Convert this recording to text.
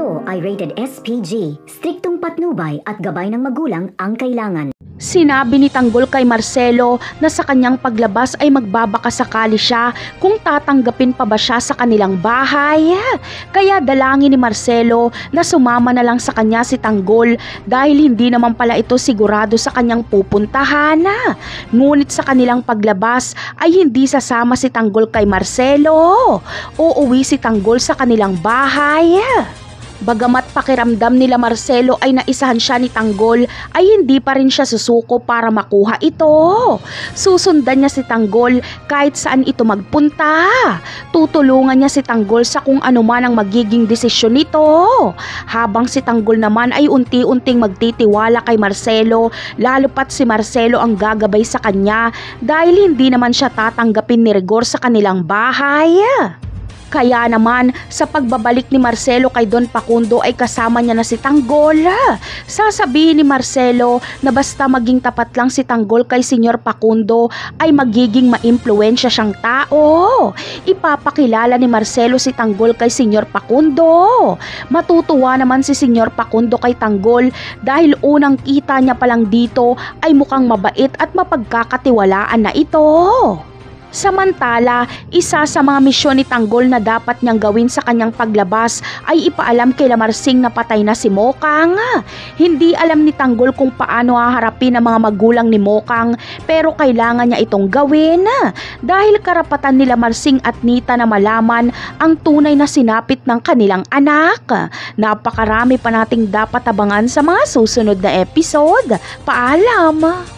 Ito ay rated SPG. Striktong patnubay at gabay ng magulang ang kailangan. Sinabi ni Tanggol kay Marcelo na sa kanyang paglabas ay magbabakasakali siya kung tatanggapin pa ba siya sa kanilang bahay. Kaya dalangin ni Marcelo na sumama na lang sa kanya si Tanggol dahil hindi naman pala ito sigurado sa kanyang pupuntahan. Ngunit sa kanilang paglabas ay hindi sasama si Tanggol kay Marcelo. Uuwi si Tanggol sa kanilang bahay. Bagamat pakiramdam nila Marcelo ay naisahan siya ni Tanggol, ay hindi pa rin siya susuko para makuha ito. Susundan niya si Tanggol kahit saan ito magpunta. Tutulungan niya si Tanggol sa kung ano man ang magiging desisyon nito. Habang si Tanggol naman ay unti-unting magtitiwala kay Marcelo, lalo pat si Marcelo ang gagabay sa kanya dahil hindi naman siya tatanggapin ni Rigor sa kanilang bahay. Kaya naman sa pagbabalik ni Marcelo kay Don Facundo ay kasama niya na si Tanggol. Sasabihin ni Marcelo na basta maging tapat lang si Tanggol kay Senyor Facundo ay magiging maimpluwensya siyang tao. Ipapakilala ni Marcelo si Tanggol kay Senyor Facundo. Matutuwa naman si Senyor Facundo kay Tanggol dahil unang kita niya palang dito ay mukhang mabait at mapagkakatiwalaan na ito. Samantala, isa sa mga misyon ni Tanggol na dapat niyang gawin sa kanyang paglabas ay ipaalam kay Lamarsing na patay na si Mokang. Hindi alam ni Tanggol kung paano haharapin ang mga magulang ni Mokang pero kailangan niya itong gawin dahil karapatan ni Lamarsing at Nita na malaman ang tunay na sinapit ng kanilang anak. Napakarami pa nating dapat abangan sa mga susunod na episode. Paalam!